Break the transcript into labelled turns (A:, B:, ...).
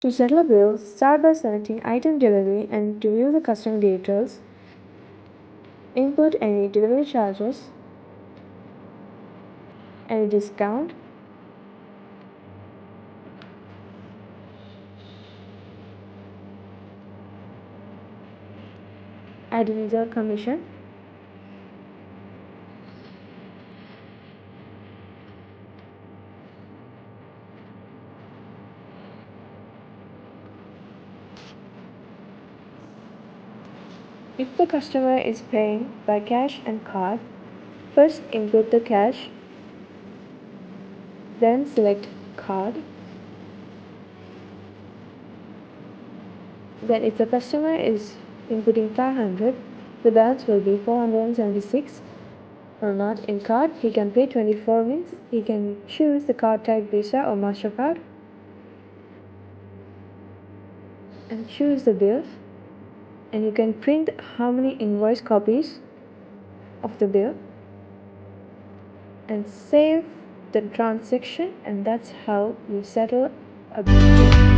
A: To settle a bill, start by selecting Item Delivery and to view the customer details, input any delivery charges, any discount, add a reserve commission, if the customer is paying by cash and card, first input the cash, then select card. Then if the customer is inputting 500, the balance will be 476 or not. In card, he can pay 24 means he can choose the card type Visa or MasterCard and choose the bill, and you can print how many invoice copies of the bill and save the transaction, and that's how you settle a bill.